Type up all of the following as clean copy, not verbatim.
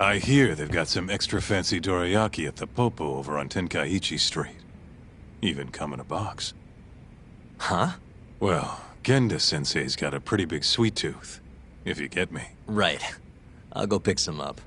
I hear they've got some extra fancy dorayaki at the Popo over on Tenkaichi Street. Even come in a box. Huh? Well, Genda-sensei's got a pretty big sweet tooth, if you get me. Right. I'll go pick some up.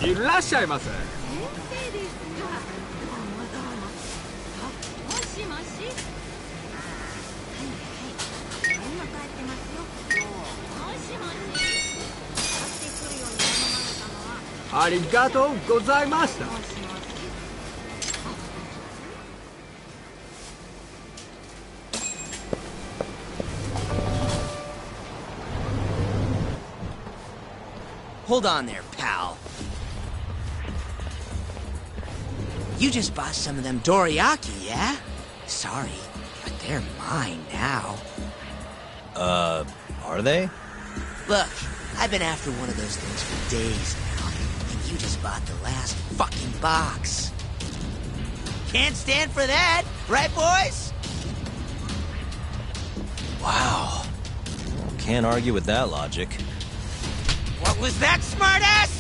いらっしゃいませ。ありがとうございました。Hold on there, pal. You just bought some of them dorayaki, yeah? Sorry, but they're mine now. Are they? Look, I've been after one of those things for days now, and you just bought the last fucking box. Can't stand for that, right, boys? Wow. Can't argue with that logic. What was that, smartass?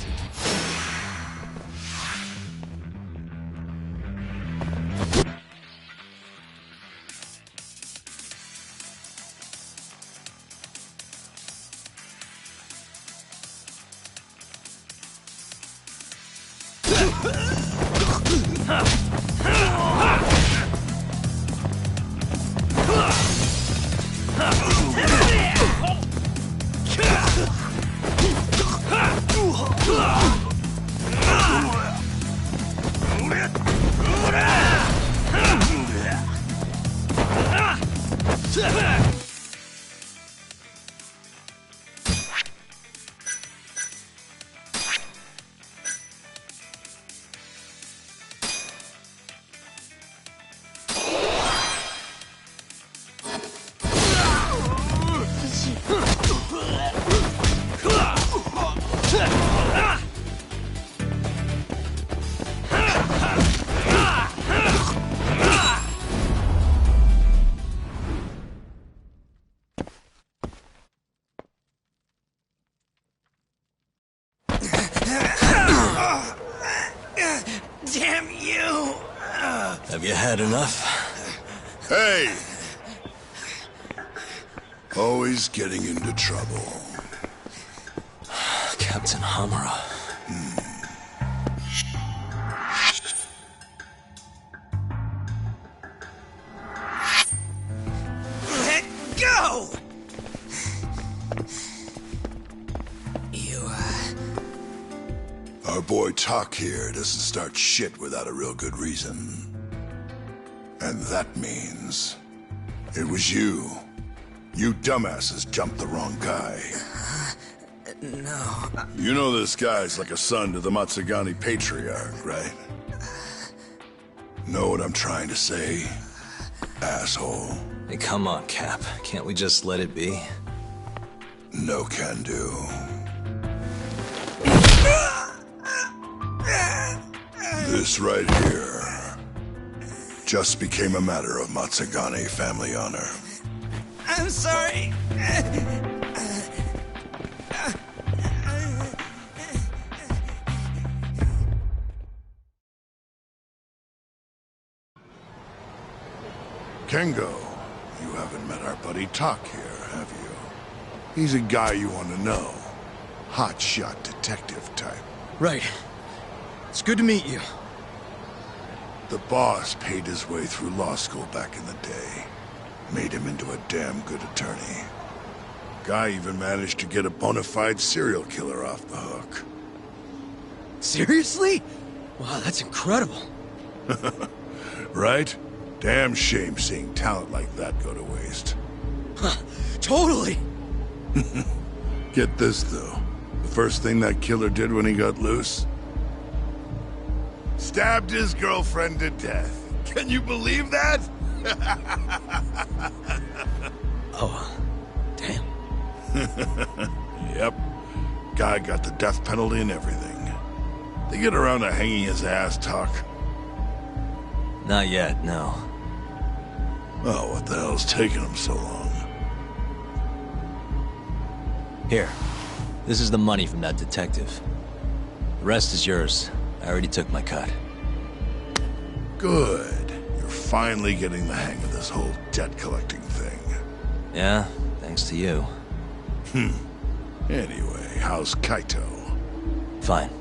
Damn you! Have you had enough? Hey! Always getting into trouble. Captain Hamura. Let go! You, Our boy Talk here doesn't start shit without a real good reason. And that means... it was you. You dumbasses jumped the wrong guy. No. You know this guy's like a son to the Matsugani Patriarch, right? Know what I'm trying to say? Asshole. Hey, come on, Cap. Can't we just let it be? No can do. This right here just became a matter of Matsugani family honor. I'm sorry. Kengo, you haven't met our buddy Talk here, have you? He's a guy you want to know. Hotshot detective type. Right. It's good to meet you. The boss paid his way through law school back in the day. Made him into a damn good attorney. Guy even managed to get a bona fide serial killer off the hook. Seriously? Wow, that's incredible. Right? Damn shame seeing talent like that go to waste. Huh, totally. Get this, though. The first thing that killer did when he got loose? Stabbed his girlfriend to death. Can you believe that? Oh, damn. Yep. Guy got the death penalty and everything. They get around to hanging his ass, Talk. Not yet, no. Oh, what the hell's taking him so long? Here. This is the money from that detective. The rest is yours. I already took my cut. Good. You're finally getting the hang of this whole debt collecting thing. Yeah, thanks to you. Anyway, how's Kaito? Fine.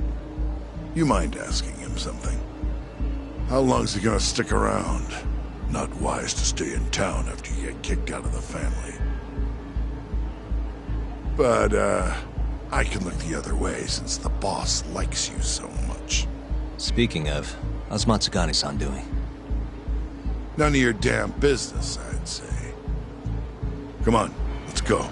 You mind asking him something? How long's he gonna stick around? Not wise to stay in town after you get kicked out of the family. But, I can look the other way since the boss likes you so much. Speaking of, how's Matsugani-san doing? None of your damn business, I'd say. Come on, let's go.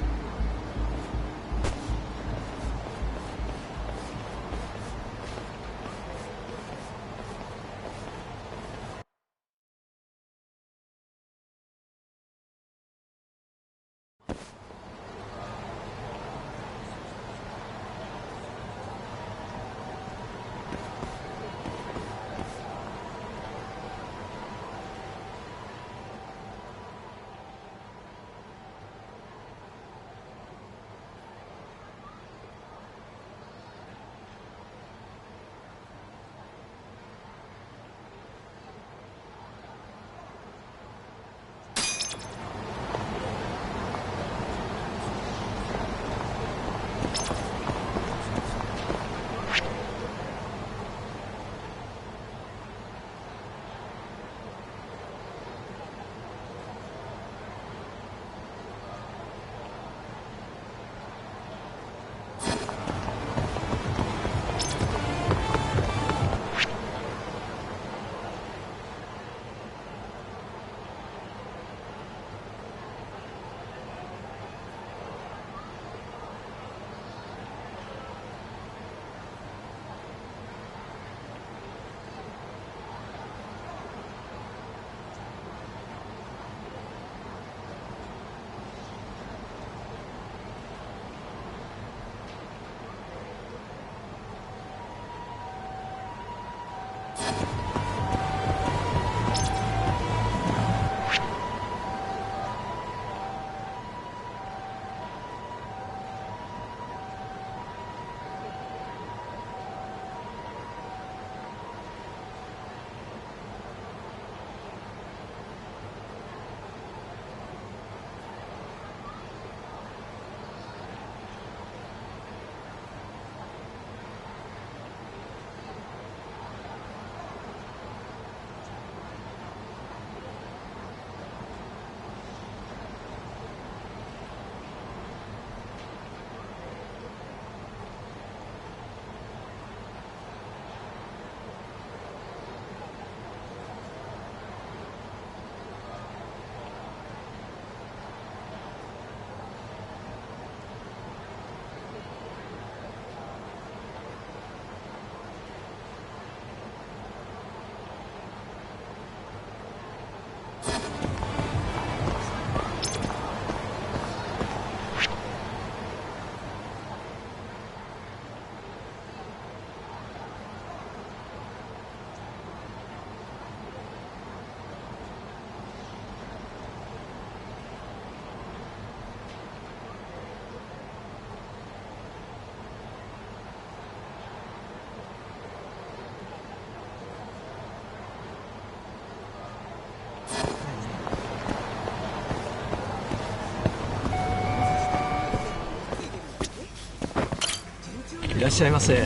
いらっしゃいませ。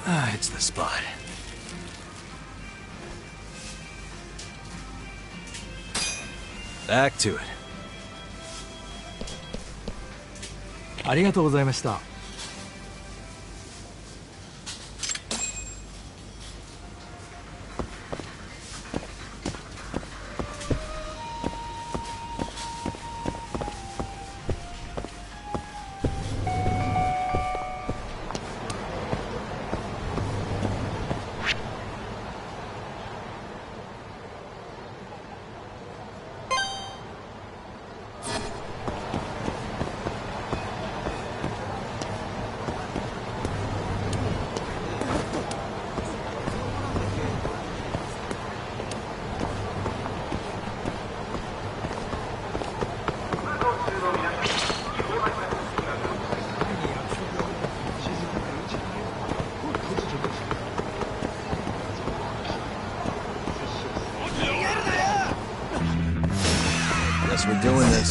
Ah, it's the spot. Back to it. ありがとうございました。Guess we're doing this.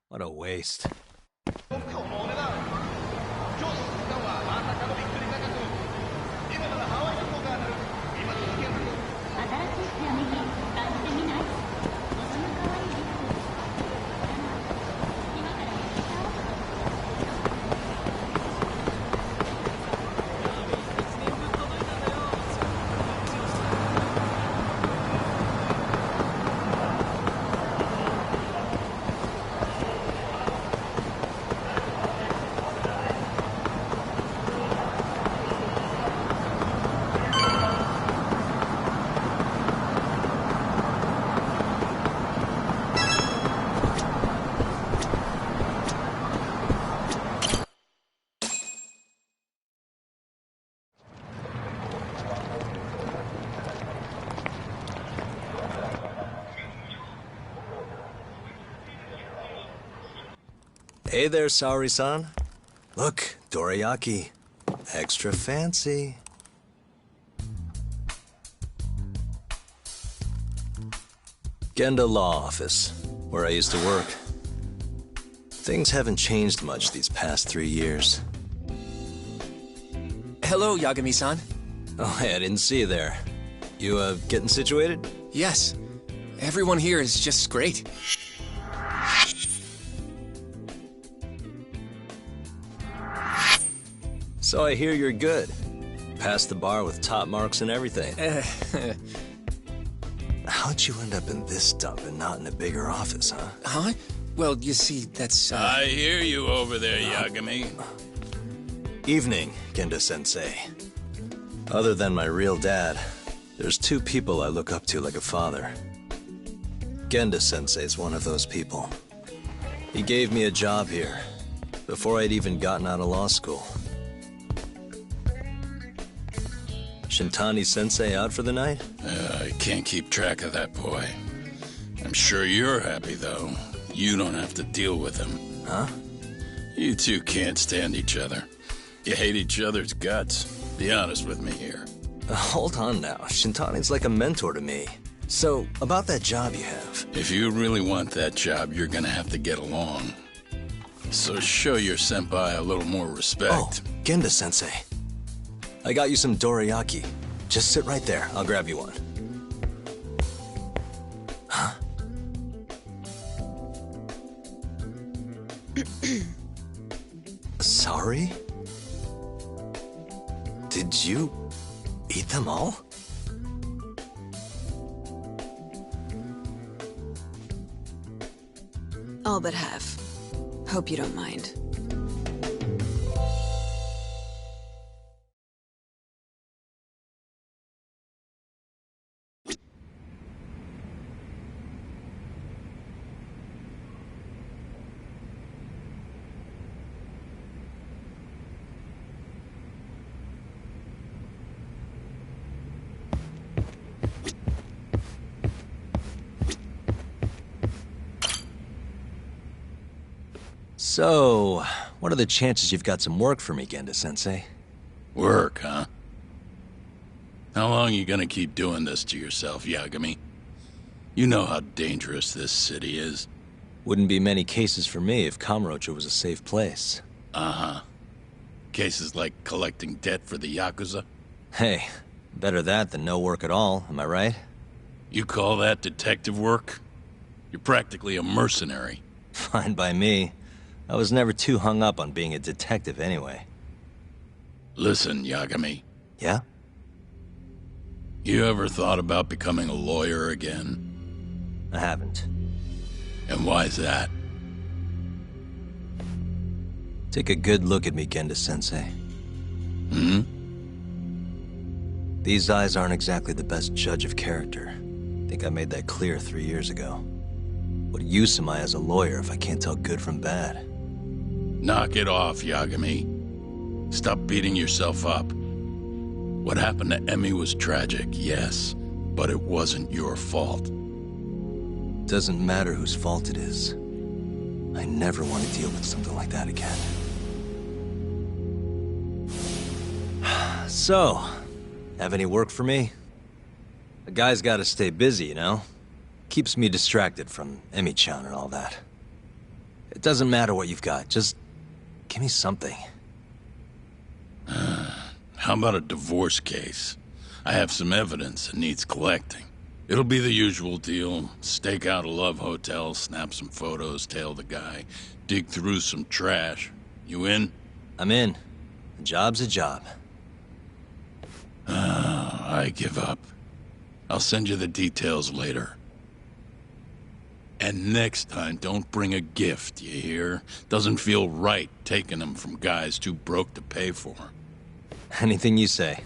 What a waste. Hey there, Saori-san. Look, dorayaki. Extra fancy. Genda Law Office, where I used to work. Things haven't changed much these past 3 years. Hello, Yagami-san. Oh, hey, I didn't see you there. You, getting situated? Yes. Everyone here is just great. So I hear you're good. Passed the bar with top marks and everything. How'd you end up in this dump and not in a bigger office, huh? Huh? Well, you see, that's, I hear you over there, Yagami. Evening, Genda-sensei. Other than my real dad, there's 2 people I look up to like a father. Genda-sensei's one of those people. He gave me a job here, before I'd even gotten out of law school. Shintani-sensei out for the night? I can't keep track of that boy. I'm sure you're happy, though. You don't have to deal with him. Huh? You two can't stand each other. You hate each other's guts. Be honest with me here. Hold on now. Shintani's like a mentor to me. So, about that job you have. If you really want that job, you're gonna have to get along. So show your senpai a little more respect. Oh, Genda-sensei. I got you some dorayaki. Just sit right there. I'll grab you one. Huh? Sorry? Did you eat them all? All but half. Hope you don't mind. So, what are the chances you've got some work for me, Genda-sensei? Work, huh? How long you gonna keep doing this to yourself, Yagami? You know how dangerous this city is. Wouldn't be many cases for me if Kamurocho was a safe place. Uh-huh. Cases like collecting debt for the Yakuza? Hey, better that than no work at all, am I right? You call that detective work? You're practically a mercenary. Fine by me. I was never too hung up on being a detective anyway. Listen, Yagami. Yeah? You ever thought about becoming a lawyer again? I haven't. And why's that? Take a good look at me, Genda-sensei. Hmm? These eyes aren't exactly the best judge of character. I think I made that clear 3 years ago. What use am I as a lawyer if I can't tell good from bad? Knock it off, Yagami. Stop beating yourself up. What happened to Emmy was tragic, yes, but it wasn't your fault. Doesn't matter whose fault it is. I never want to deal with something like that again. So, have any work for me? A guy's gotta stay busy, you know? Keeps me distracted from Emmy-chan and all that. It doesn't matter what you've got, just give me something. How about a divorce case? I have some evidence that needs collecting. It'll be the usual deal. Stake out a love hotel, snap some photos, tail the guy, dig through some trash. You in? I'm in. A job's a job. I give up. I'll send you the details later. And next time, don't bring a gift, you hear? Doesn't feel right taking them from guys too broke to pay for. Anything you say.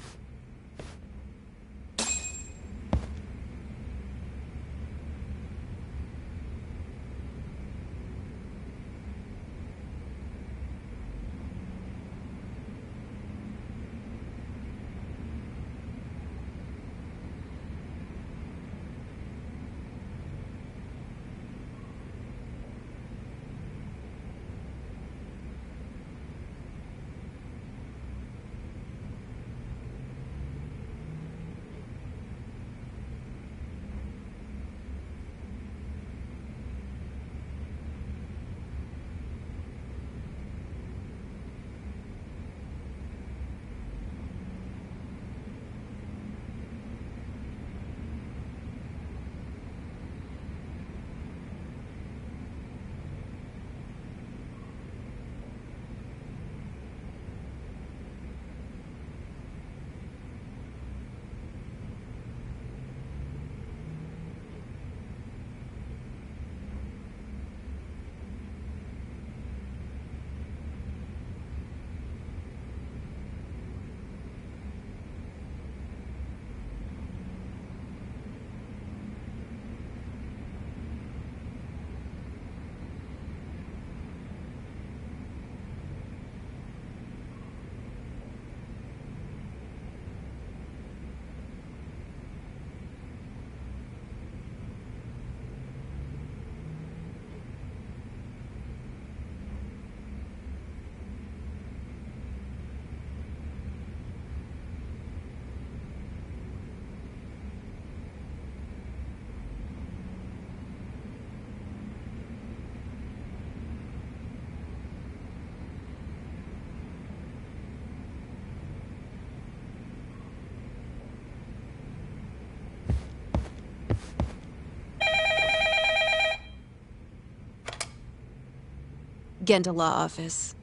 Genda Law Office.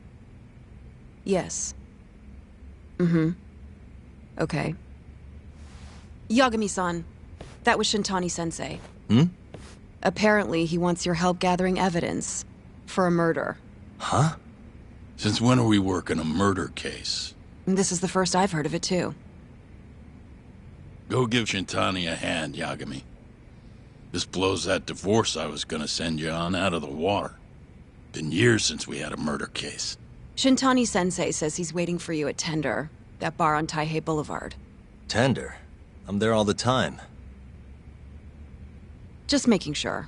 Yes. Mm-hmm. Okay. Yagami-san, that was Shintani-sensei. Hmm? Apparently, he wants your help gathering evidence for a murder. Huh? Since when are we working a murder case? This is the first I've heard of it, too. Go give Shintani a hand, Yagami. This blows that divorce I was gonna send you on out of the water. Been years since we had a murder case. Shintani-sensei says he's waiting for you at Tender, that bar on Taihei Boulevard. Tender? I'm there all the time. Just making sure.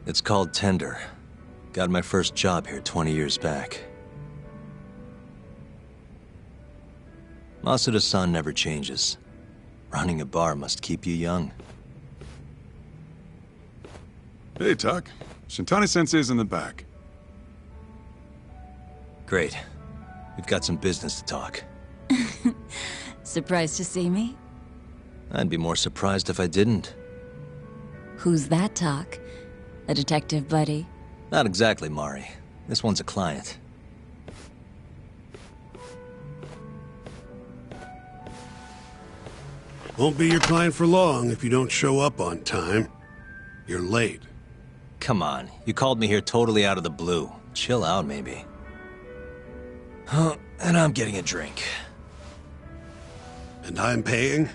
It's called Tender. Got my first job here 20 years back. Masuda-san never changes. Running a bar must keep you young. Hey, Tuck. Shintani-sensei's in the back. Great. We've got some business to talk. Surprised to see me? I'd be more surprised if I didn't. Who's that, Talk? A detective buddy? Not exactly, Mari. This one's a client. Won't be your client for long if you don't show up on time. You're late. Come on, you called me here totally out of the blue. Chill out, maybe. Huh, and I'm getting a drink. And I'm paying?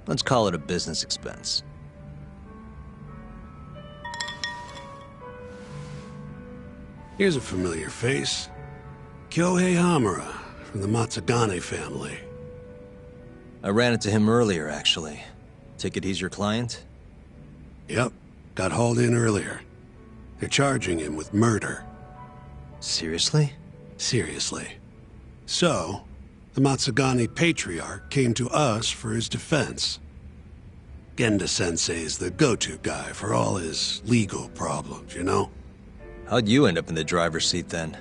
Let's call it a business expense. Here's a familiar face. Kyohei Hamura, from the Matsugane family. I ran into him earlier, actually. Ticket he's your client? Yep, got hauled in earlier. They're charging him with murder. Seriously? Seriously. So, the Matsugane patriarch came to us for his defense. Genda-sensei's the go-to guy for all his legal problems, you know? How'd you end up in the driver's seat then?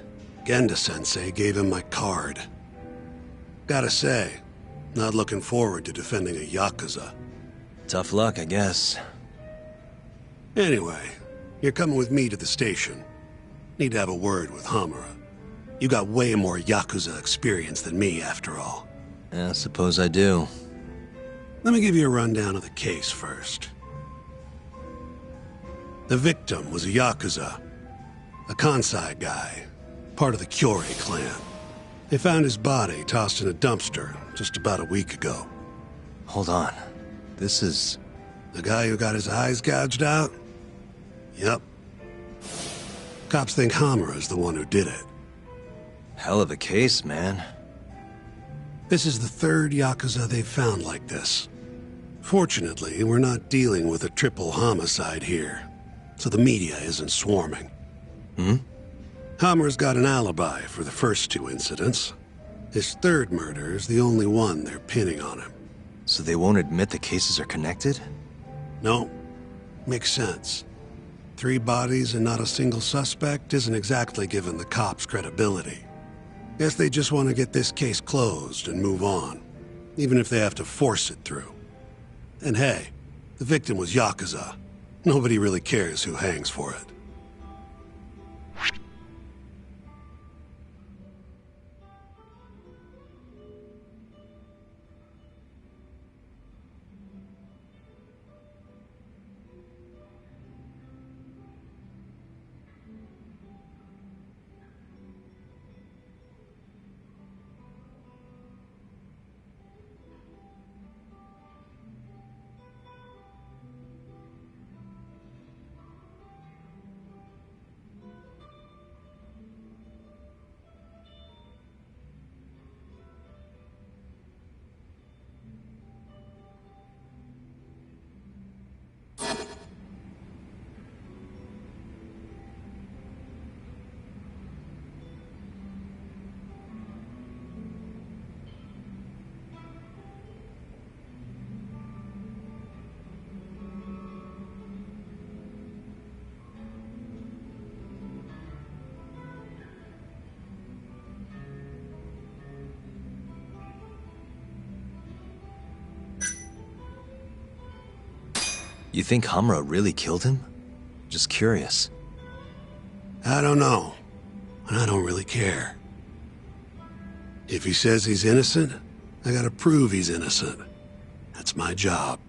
Genda-sensei gave him my card. Gotta say, not looking forward to defending a Yakuza. Tough luck, I guess. Anyway, you're coming with me to the station. Need to have a word with Hamura. You got way more Yakuza experience than me, after all. Yeah, suppose I do. Let me give you a rundown of the case first. The victim was a Yakuza. A Kansai guy, part of the Kyorei clan. They found his body tossed in a dumpster just about a week ago. Hold on. This is... The guy who got his eyes gouged out? Yep. Cops think Hamura's the one who did it. Hell of a case, man. This is the third Yakuza they've found like this. Fortunately, we're not dealing with a triple homicide here. so the media isn't swarming. Hmm? Hammer's got an alibi for the first 2 incidents. His third murder is the only one they're pinning on him. So they won't admit the cases are connected? No. Makes sense. 3 bodies and not a single suspect isn't exactly giving the cops credibility. Guess they just want to get this case closed and move on, even if they have to force it through. And hey, the victim was Yakuza. Nobody really cares who hangs for it. You think Hamra really killed him? Just curious. I don't know. And I don't really care. If he says he's innocent, I gotta prove he's innocent. That's my job.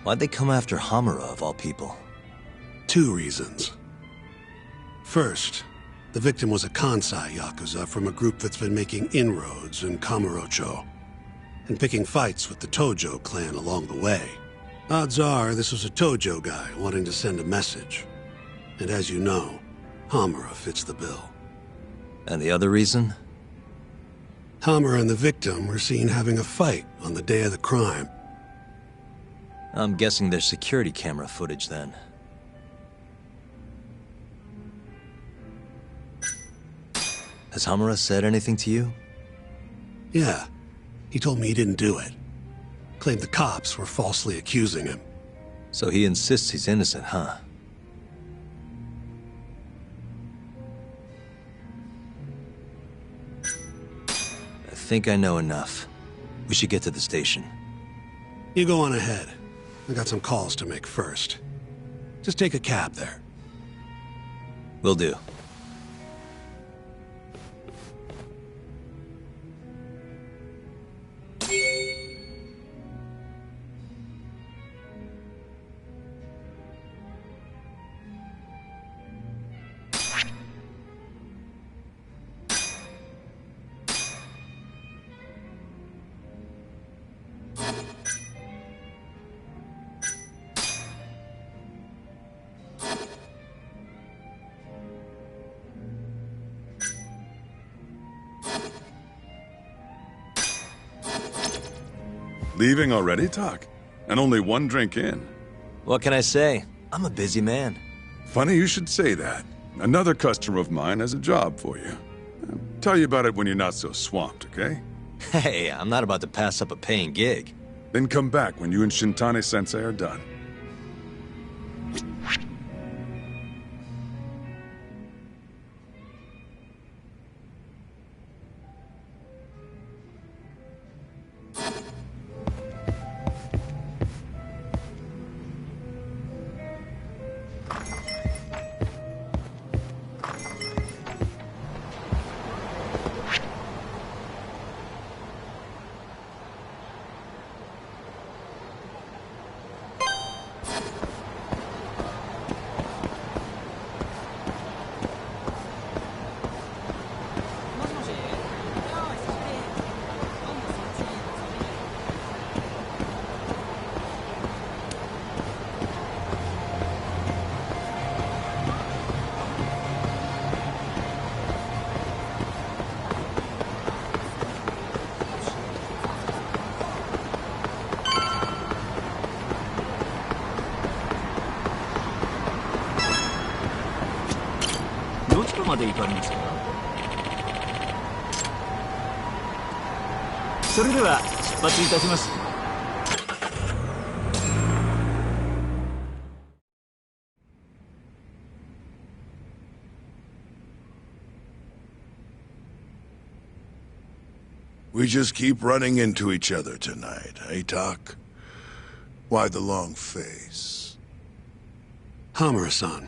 Why'd they come after Hamura, of all people? 2 reasons. First, the victim was a Kansai Yakuza from a group that's been making inroads in Kamurocho, and picking fights with the Tojo clan along the way. Odds are this was a Tojo guy wanting to send a message. And as you know, Hamura fits the bill. And the other reason? Hamura and the victim were seen having a fight on the day of the crime. I'm guessing there's security camera footage then. Has Hamura said anything to you? Yeah. He told me he didn't do it. Claimed the cops were falsely accusing him. So he insists he's innocent, huh? I think I know enough. We should get to the station. You go on ahead. I got some calls to make first. Just take a cab there. Will do. Leaving already, Talk? And only 1 drink in. What can I say? I'm a busy man. Funny you should say that. Another customer of mine has a job for you. I'll tell you about it when you're not so swamped, okay? Hey, I'm not about to pass up a paying gig. Then come back when you and Shintani-sensei are done. で行かれますか？それでは出発いたします。We just keep running into each other tonight, eh, Doc? Why the long face? Hamura-san.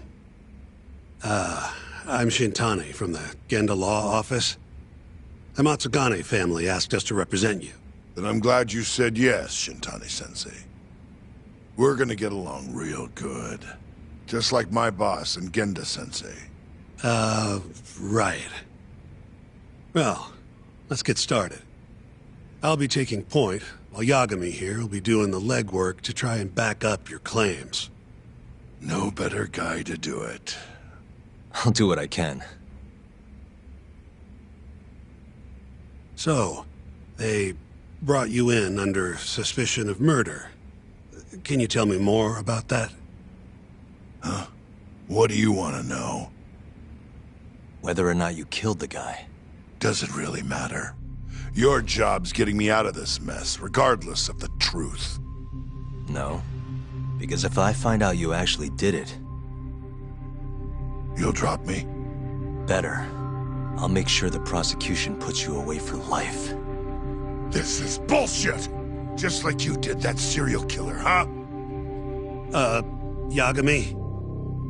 I'm Shintani from the Genda Law Office. The Matsugane family asked us to represent you. Then I'm glad you said yes, Shintani-sensei. We're gonna get along real good. Just like my boss and Genda-sensei. Right. Well, let's get started. I'll be taking point, while Yagami here will be doing the legwork to try and back up your claims. No better guy to do it. I'll do what I can. So, they brought you in under suspicion of murder. Can you tell me more about that? Huh? What do you want to know? Whether or not you killed the guy. Does it really matter? Your job's getting me out of this mess, regardless of the truth. No. Because if I find out you actually did it... You'll drop me? Better. I'll make sure the prosecution puts you away for life. This is bullshit! Just like you did that serial killer, huh? Yagami?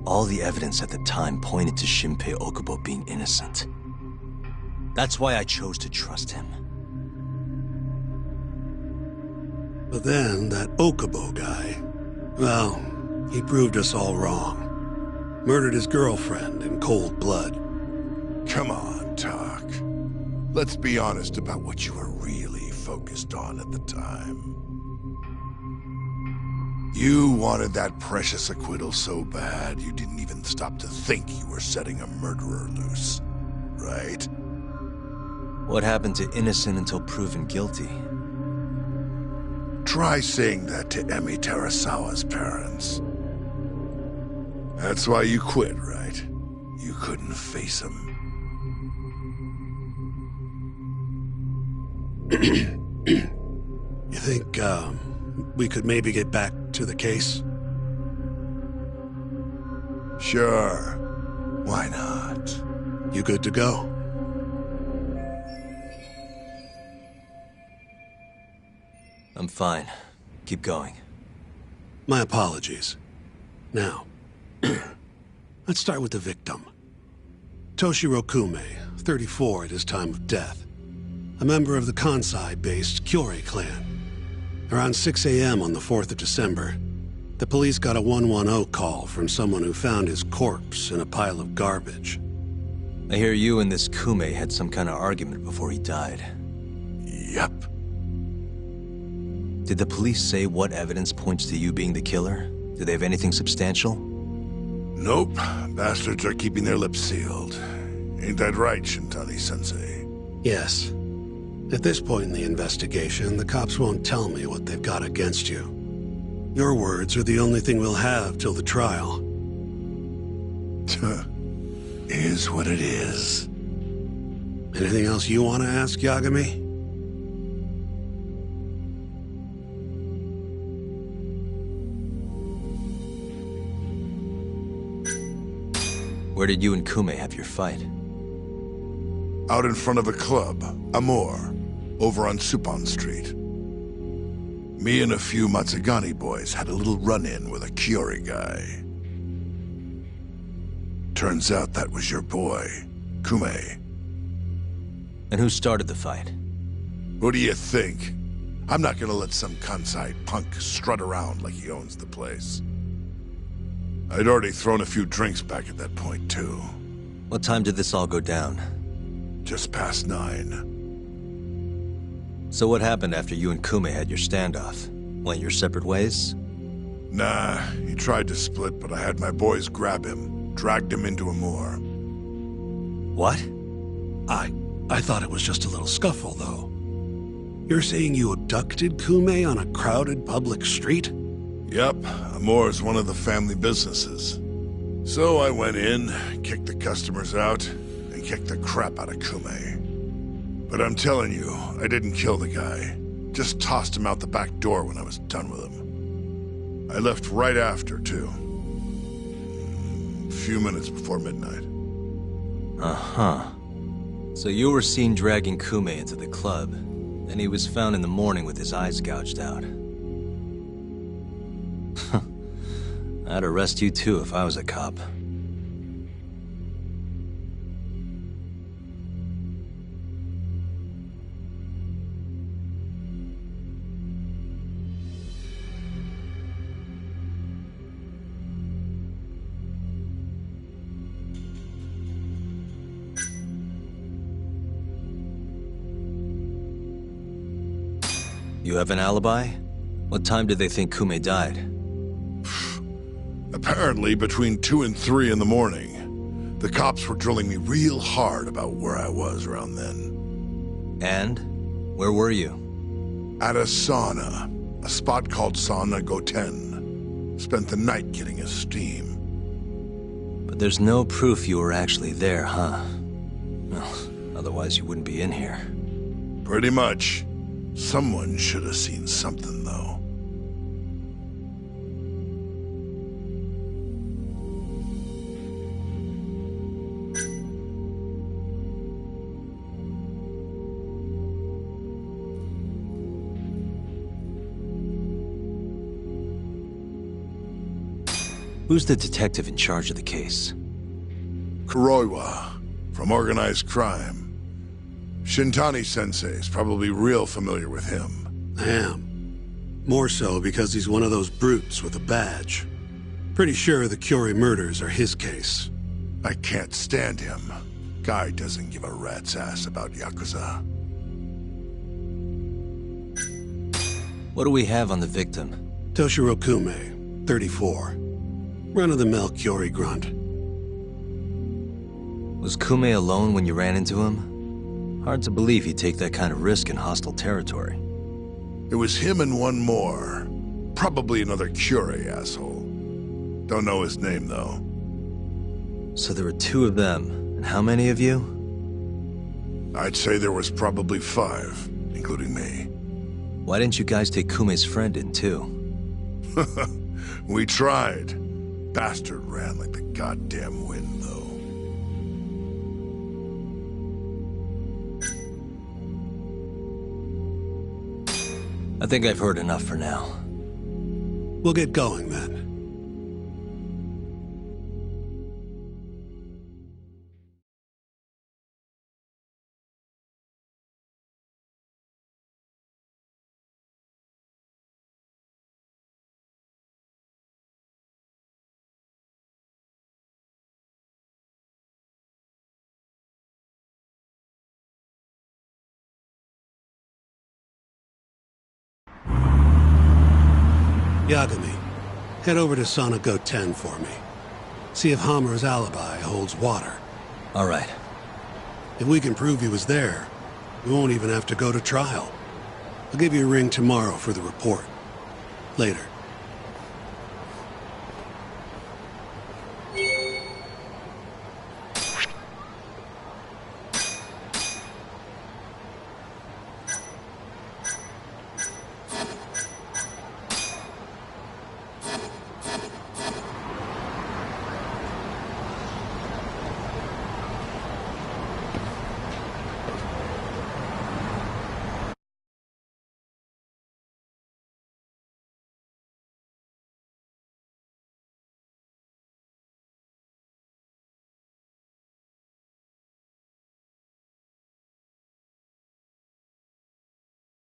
All the evidence at the time pointed to Shinpei Okubo being innocent. That's why I chose to trust him. But then, that Okubo guy... Well, he proved us all wrong. Murdered his girlfriend in cold blood. Come on, Talk. Let's be honest about what you were really focused on at the time. You wanted that precious acquittal so bad, you didn't even stop to think you were setting a murderer loose. Right? What happened to innocent until proven guilty? Try saying that to Emi Terasawa's parents. That's why you quit, right? You couldn't face him. You think, we could maybe get back to the case? Sure. Why not? You good to go? I'm fine. Keep going. My apologies. Now, let's start with the victim. Toshiro Kume, 34 at his time of death. A member of the Kansai-based Kyorei clan. Around 6 a.m. on the 4th of December, the police got a 110 call from someone who found his corpse in a pile of garbage. I hear you and this Kume had some kind of argument before he died. Yep. Did the police say what evidence points to you being the killer? Do they have anything substantial? Nope. Bastards are keeping their lips sealed. Ain't that right, Shintani-sensei? Yes. At this point in the investigation, the cops won't tell me what they've got against you. Your words are the only thing we'll have till the trial. Is what it is. Anything else you want to ask, Yagami? Where did you and Kume have your fight? Out in front of a club, Amor, over on Supon Street. Me and a few Matsugane boys had a little run-in with a Kyorei guy. Turns out that was your boy, Kume. And who started the fight? What do you think? I'm not gonna let some Kansai punk strut around like he owns the place. I'd already thrown a few drinks back at that point, too. What time did this all go down? Just past 9. So what happened after you and Kume had your standoff? Went your separate ways? Nah, he tried to split, but I had my boys grab him, dragged him into a moor. What? I thought it was just a little scuffle, though. You're saying you abducted Kume on a crowded public street? Yep, Amor's one of the family businesses. So I went in, kicked the customers out, kicked the crap out of Kume. But I'm telling you, I didn't kill the guy. Just tossed him out the back door when I was done with him. I left right after, too. A few minutes before midnight. Uh-huh. So you were seen dragging Kume into the club, and he was found in the morning with his eyes gouged out. I'd arrest you too if I was a cop. You have an alibi? What time did they think Kume died? Apparently between 2 and 3 in the morning. The cops were drilling me real hard about where I was around then. And? Where were you? At a sauna. A spot called Sauna Goten. Spent the night getting a steam. But there's no proof you were actually there, huh? Well, otherwise you wouldn't be in here. Pretty much. Someone should have seen something, though. Who's the detective in charge of the case? Kuroiwa, from organized crime. Shintani-sensei's probably real familiar with him. I am. More so because he's one of those brutes with a badge. Pretty sure the Curie murders are his case. I can't stand him. Guy doesn't give a rat's ass about Yakuza. What do we have on the victim? Toshiro Kume, 34. Run-of-the-mill Curie grunt. Was Kume alone when you ran into him? Hard to believe he'd take that kind of risk in hostile territory. It was him and one more. Probably another Curie asshole. Don't know his name, though. So there were 2 of them. And how many of you? I'd say there was probably 5, including me. Why didn't you guys take Kume's friend in, too? We tried. Bastard ran like the goddamn wind, though. I think I've heard enough for now. We'll get going, then. Yagami, head over to Sauna Goten for me. See if Hammer's alibi holds water. All right. If we can prove he was there, we won't even have to go to trial. I'll give you a ring tomorrow for the report. Later.